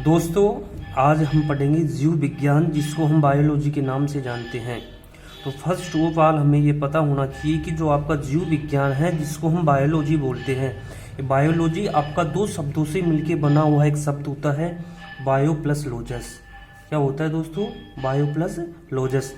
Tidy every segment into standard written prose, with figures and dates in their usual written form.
दोस्तों, आज हम पढ़ेंगे जीव विज्ञान, जिसको हम बायोलॉजी के नाम से जानते हैं। तो फर्स्ट ऑफ ऑल हमें ये पता होना चाहिए कि जो आपका जीव विज्ञान है, जिसको हम बायोलॉजी बोलते हैं, ये बायोलॉजी आपका दो शब्दों से मिलके बना हुआ एक शब्द होता है, बायो प्लस लॉजस। क्या होता है दोस्तों? Bio plus logos.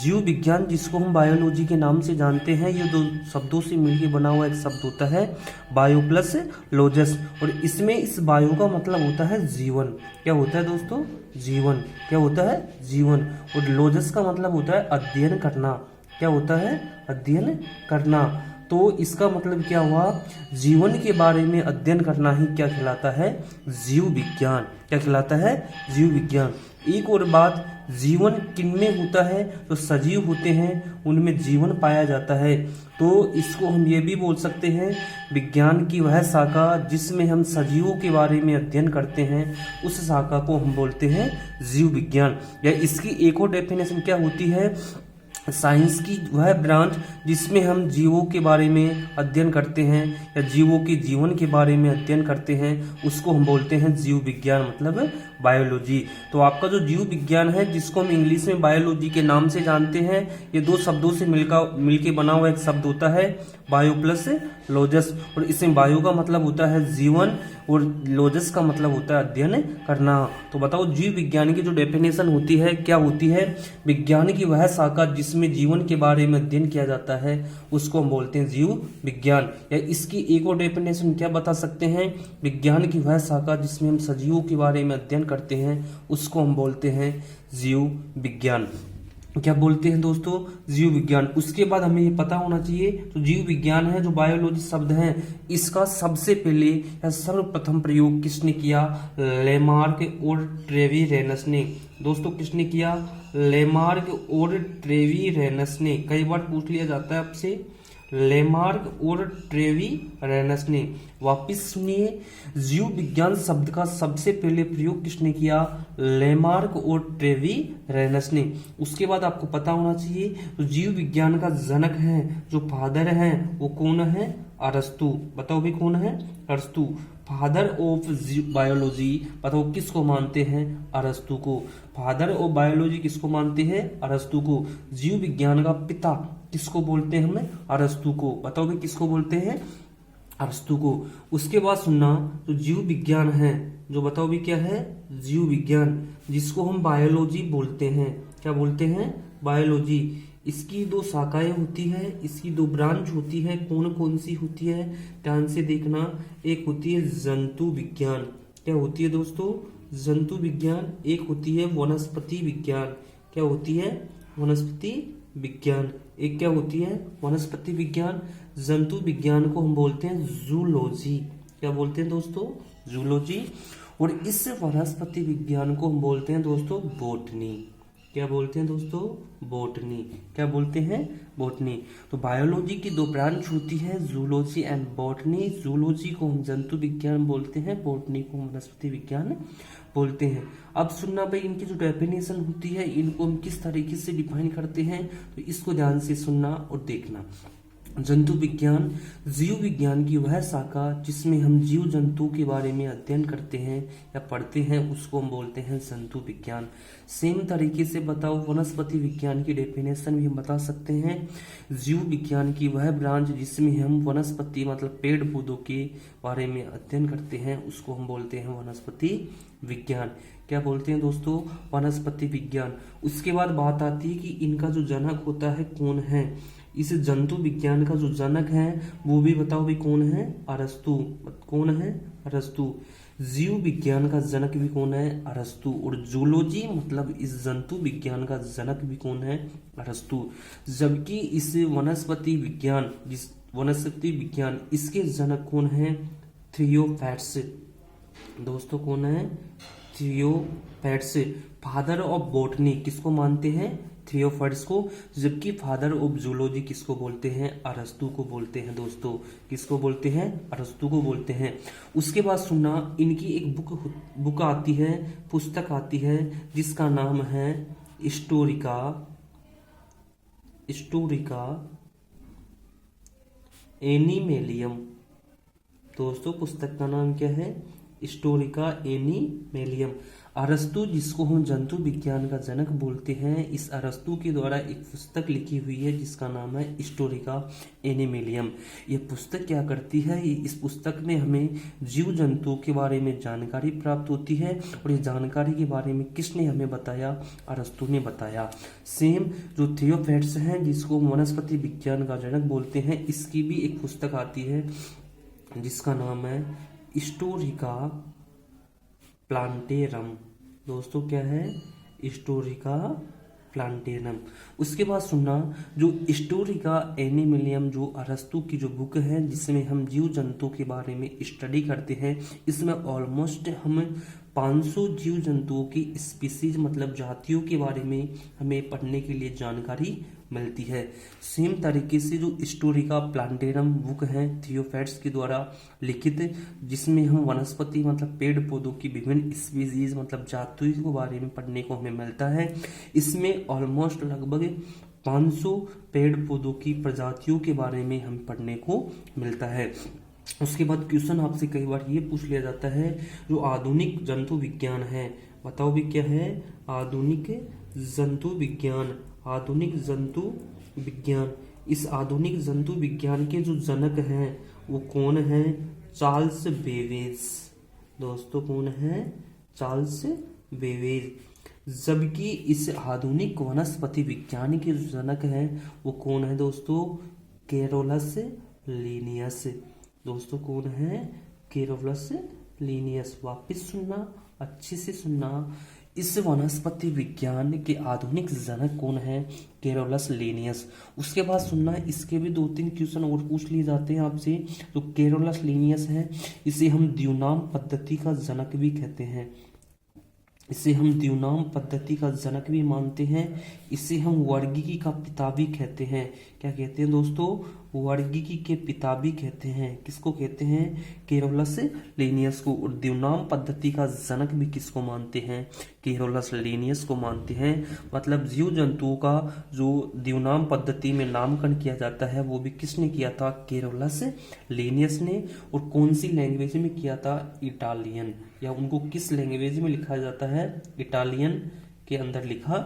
जीव विज्ञान, जिसको हम बायोलॉजी के नाम से जानते हैं, ये दो शब्दों से मिलकर बना हुआ एक शब्द होता है, बायो प्लस लॉजस। और इसमें इस बायो का मतलब होता है जीवन। क्या होता है दोस्तों? जीवन। क्या होता है? जीवन। और लॉजस का मतलब होता है अध्ययन करना। क्या होता है? अध्ययन करना। तो इसका मतलब क्या हुआ? जीवन के बारे में अध्ययन करना ही क्या कहलाता है? जीव विज्ञान। क्या कहलाता है? जीव विज्ञान। एक और बात, जीवन किनमें होता है? जो सजीव होते हैं उनमें जीवन पाया जाता है। तो इसको हम ये भी बोल सकते हैं, विज्ञान की वह शाखा जिसमें हम सजीवों के बारे में अध्ययन करते हैं, उस शाखा को हम बोलते हैं जीव विज्ञान। या इसकी एक और डेफिनेशन क्या होती है? साइंस की वह ब्रांच जिसमें हम जीवों के बारे में अध्ययन करते हैं या जीवों के जीवन के बारे में अध्ययन करते हैं, उसको हम बोलते हैं जीव विज्ञान, मतलब बायोलॉजी। तो आपका जो जीव विज्ञान है, जिसको हम इंग्लिश में बायोलॉजी के नाम से जानते हैं, ये दो शब्दों से मिलके बना हुआ एक शब्द होता है, बायो प्लस लॉजस। और इसमें बायो का मतलब होता है जीवन और लॉजस का मतलब होता है अध्ययन करना। तो बताओ, जीव विज्ञान की जो डेफिनेशन होती है क्या होती है? विज्ञान की वह शाखा जिसमें जीवन के बारे में अध्ययन किया जाता है, उसको हम बोलते हैं जीव विज्ञान। या इसकी एक और डेफिनेशन क्या बता सकते हैं? विज्ञान की वह शाखा जिसमें हम सजीवों के बारे में अध्ययन करते हैं, उसको हम बोलते हैं जीव विज्ञान। क्या बोलते हैं दोस्तों? जीव विज्ञान। उसके बाद हमें ये पता होना चाहिए, तो जीव विज्ञान है जो बायोलॉजी शब्द है, इसका सबसे पहले या सर्वप्रथम प्रयोग किसने किया? लेमार्क और ट्रेवीरेनस ने। दोस्तों, किसने किया? लेमार्क और ट्रेवीरेनस ने। कई बार पूछ लिया जाता है आपसे, लेमार्क और ट्रेवीरेनस ने। वापिस सुनिए, जीव विज्ञान शब्द का सबसे पहले प्रयोग किसने किया? लेमार्क और ट्रेवीरेनस ने। उसके बाद आपको पता होना चाहिए, तो जीव विज्ञान का जनक है, जो फादर है, वो कौन है? अरस्तु। बताओ भी कौन है? अरस्तु। फादर ऑफ बायोलॉजी, बताओ किसको मानते हैं? अरस्तु को। फादर ऑफ बायोलॉजी किसको मानते हैं? अरस्तु को। जीव विज्ञान का पिता किसको बोलते हैं? हमें अरस्तु को। बताओ भी किसको बोलते हैं? अरस्तु को। उसके बाद सुनना, तो जीव विज्ञान है जो, बताओ भी क्या है? जीव विज्ञान, जिसको हम बायोलॉजी बोलते हैं। क्या बोलते हैं? बायोलॉजी। इसकी दो शाखाएं होती है, इसकी दो ब्रांच होती है। कौन कौन सी होती है? ध्यान से देखना। एक होती है जंतु विज्ञान। क्या होती है दोस्तों? जंतु विज्ञान। एक होती है वनस्पति विज्ञान। क्या होती है? वनस्पति विज्ञान। एक क्या होती है? वनस्पति विज्ञान। जंतु विज्ञान को हम बोलते हैं जूलॉजी। क्या बोलते हैं दोस्तों? जूलॉजी। और इस वनस्पति विज्ञान को हम बोलते हैं दोस्तों बॉटनी। क्या बोलते हैं दोस्तों? बॉटनी। क्या बोलते हैं? बॉटनी। तो बायोलॉजी की दो ब्रांच होती है, जूलॉजी एंड बॉटनी। जूलॉजी को हम जंतु विज्ञान बोलते हैं, बॉटनी को हम वनस्पति विज्ञान बोलते हैं। अब सुनना भाई, इनकी जो डेफिनेशन होती है, इनको हम किस तरीके से डिफाइन करते हैं, तो इसको ध्यान से सुनना और देखना। जंतु विज्ञान, जीव विज्ञान की वह शाखा जिसमें हम जीव जंतु के बारे में अध्ययन करते हैं या पढ़ते हैं, उसको हम बोलते हैं जंतु विज्ञान। सेम तरीके से बताओ, वनस्पति विज्ञान की डेफिनेशन भी हम बता सकते हैं। जीव विज्ञान की वह ब्रांच जिसमें हम वनस्पति मतलब पेड़ पौधों के बारे में अध्ययन करते हैं, उसको हम बोलते हैं वनस्पति विज्ञान। क्या बोलते हैं दोस्तों? वनस्पति विज्ञान। उसके बाद बात आती है कि इनका जो जनक होता है कौन है? इस जंतु विज्ञान का जो जनक है वो भी बताओ भी कौन है? अरस्तु। कौन है? अरस्तु। जीव विज्ञान का जनक भी कौन है? अरस्तु। और जूलॉजी मतलब इस जंतु विज्ञान का जनक भी कौन है? अरस्तु। जबकि इस वनस्पति विज्ञान, जिस वनस्पति विज्ञान, इसके जनक कौन है? थियोफैट्स। दोस्तों, कौन है? थियोफैट्स। फादर ऑफ बॉटनी किसको मानते हैं? थियोफैट्स को। जबकि फादर ऑफ जूलॉजी किसको बोलते हैं? अरस्तु को बोलते हैं दोस्तों। किसको बोलते हैं? अरस्तु को बोलते हैं। उसके बाद सुनना, इनकी एक बुक आती है, पुस्तक आती है, जिसका नाम है हिस्टोरिका एनिमेलियम। दोस्तों, पुस्तक का नाम क्या है? हिस्टोरिका एनिमेलियम। अरस्तु, जिसको हम जंतु विज्ञान का जनक बोलते हैं, इस अरस्तु के द्वारा एक पुस्तक लिखी हुई है जिसका नाम है हिस्टोरिका एनिमेलियम। यह पुस्तक क्या करती है, इस पुस्तक में हमें जीव जंतुओं के बारे में जानकारी प्राप्त होती है, और इस जानकारी के बारे में किसने हमें बताया, अरस्तु ने बताया। सेम जो थियोफैट्स हैं, जिसको वनस्पति विज्ञान का जनक बोलते हैं, इसकी भी एक पुस्तक आती है जिसका नाम है हिस्टोरिका प्लांटेरम। दोस्तों क्या है, हिस्टोरिका प्लांटेरम। उसके बाद सुनना, जो हिस्टोरिका एनिमेलियम जो अरस्तु की जो बुक है जिसमें हम जीव जंतु के बारे में स्टडी करते हैं, इसमें ऑलमोस्ट हम 500 जीव जंतुओं की स्पीसीज मतलब जातियों के बारे में हमें पढ़ने के लिए जानकारी मिलती है। सेम तरीके से जो हिस्टोरिका प्लांटेरम बुक है थियोफैट्स के द्वारा लिखित, जिसमें हम वनस्पति मतलब पेड़ पौधों की विभिन्न स्पीसीज मतलब जातियों के बारे में पढ़ने को हमें मिलता है। इसमें ऑलमोस्ट लगभग 500 पेड़ पौधों की प्रजातियों के बारे में हम पढ़ने को मिलता है। उसके बाद क्वेश्चन आपसे कई बार ये पूछ लिया जाता है, जो आधुनिक जंतु विज्ञान है, बताओ भी क्या है, आधुनिक जंतु विज्ञान। आधुनिक जंतु विज्ञान, इस आधुनिक जंतु विज्ञान के जो जनक हैं वो कौन है, चार्ल्स बेबेज। दोस्तों कौन है, चार्ल्स बेबेज। जबकि इस आधुनिक वनस्पति विज्ञान के जो जनक हैं वो कौन है दोस्तों, कैरोलस लीनियस। दोस्तों कौन है, कैरोलस लीनियस। वापिस सुनना, अच्छे से सुनना, इस वनस्पति विज्ञान के आधुनिक जनक कौन है, कैरोलस लीनियस। उसके बाद सुनना, इसके भी 2-3 क्वेश्चन और पूछ लिए जाते हैं आपसे। तो कैरोलस लीनियस है, इसे हम द्विनाम पद्धति का जनक भी कहते हैं, इसे हम द्विनाम पद्धति का जनक भी मानते हैं। इसे हम वर्गीकी का पिता भी कहते हैं। क्या कहते हैं दोस्तों, वर्गीकी के पिता भी कहते हैं। किसको कहते हैं, कैरोलस लीनियस को। और द्विनाम पद्धति का जनक भी किसको मानते हैं, कैरोलस लीनियस को मानते हैं। मतलब जीव जंतुओं का जो द्विनाम पद्धति में नामकरण किया जाता है वो भी किसने किया था, कैरोलस लीनियस ने। और कौन सी लैंग्वेज में किया था, इटालियन, या उनको किस लैंग्वेज में लिखा जाता है, इटालियन के अंदर लिखा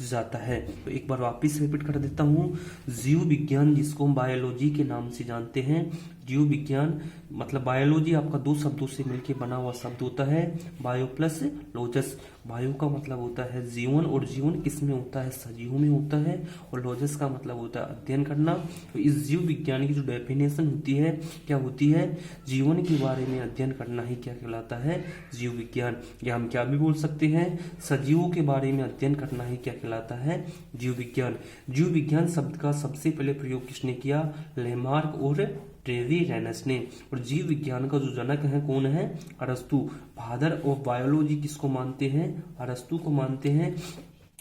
जाता है। तो एक बार वापस रिपीट कर देता हूँ, जीव विज्ञान जिसको हम बायोलॉजी के नाम से जानते हैं, जीव विज्ञान मतलब बायोलॉजी आपका 2 शब्दों से मिलकर बना हुआ शब्द होता है, बायो प्लस लॉजस। बायो का मतलब होता है जीवन, और जीवन किसमें होता है, सजीवों में होता है, और लॉजस का मतलब होता है अध्ययन करना। तो इस जीव विज्ञान की जो डेफिनेशन होती है क्या होती है, जीवन के बारे में अध्ययन करना ही क्या कहलाता है, जीव विज्ञान। या हम क्या भी बोल सकते हैं, सजीवों के बारे में अध्ययन करना ही क्या कहलाता है, जीव विज्ञान। जीव विज्ञान शब्द का सबसे पहले प्रयोग किसने किया, लेमार्क और ट्रेविरेनस ने। और जीव विज्ञान का जो जनक है कौन है, अरस्तु। फादर ऑफ बायोलॉजी किसको मानते हैं, अरस्तु को मानते हैं।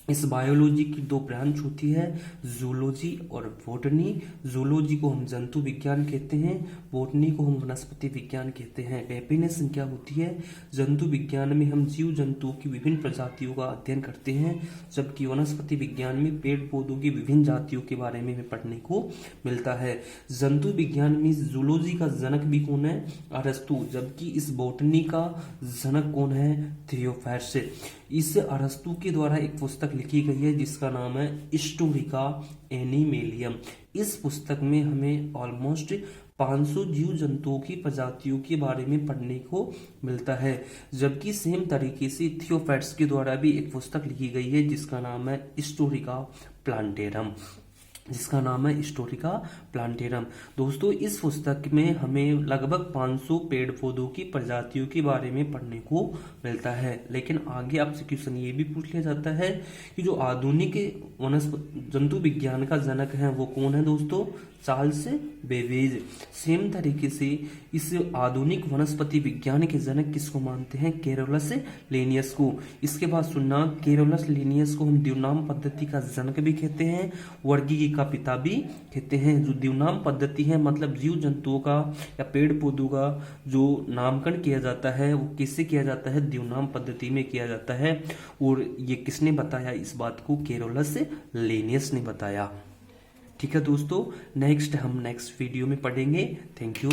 इस बायोलॉजी की 2 ब्रांच होती है, जूलॉजी और बॉटनी। जूलॉजी को हम जंतु विज्ञान कहते हैं, बॉटनी को हम वनस्पति विज्ञान कहते हैं। डेफिनेशन क्या होती है, जंतु विज्ञान में हम जीव जंतुओं की विभिन्न प्रजातियों का अध्ययन करते हैं, जबकि वनस्पति विज्ञान में पेड़ पौधों की विभिन्न जातियों के बारे में हमें पढ़ने को मिलता है। जंतु विज्ञान में जूलॉजी का जनक भी कौन है, अरस्तु, जबकि इस बॉटनी का जनक कौन है, थियोफैट्स। इस अरस्तु के द्वारा एक पुस्तक लिखी गई है जिसका नाम है हिस्टोरिका एनिमेलियम। इस पुस्तक में हमें ऑलमोस्ट 500 जीव जंतुओं की प्रजातियों के बारे में पढ़ने को मिलता है। जबकि सेम तरीके से थियोफैट्स के द्वारा भी एक पुस्तक लिखी गई है जिसका नाम है हिस्टोरिका प्लांटेरम, जिसका नाम है हिस्टोरिका प्लांटेरम। दोस्तों इस पुस्तक में हमें लगभग 500 पेड़ पौधों की प्रजातियों के बारे में पढ़ने को मिलता है। लेकिन आगे आपसे क्वेश्चन ये भी पूछ लिया जाता है कि जो आधुनिक वनस्पति जंतु विज्ञान का जनक है वो कौन है दोस्तों, चार्ल्स बेबेज। सेम तरीके से इस आधुनिक वनस्पति विज्ञान के जनक किसको मानते हैं, कैरोलस लीनियस को। इसके बाद सुनना, कैरोलस लीनियस को हम द्विनाम पद्धति का जनक भी कहते हैं, वर्गीकी का पिता भी कहते हैं। जो द्विनाम पद्धति है मतलब जीव जंतुओं का या पेड़ पौधों का जो नामकरण किया जाता है वो किससे किया जाता है, द्विनाम पद्धति में किया जाता है। और ये किसने बताया इस बात को, कैरोलस लीनियस ने बताया। ठीक है दोस्तों, नेक्स्ट वीडियो में पढ़ेंगे। Thank you.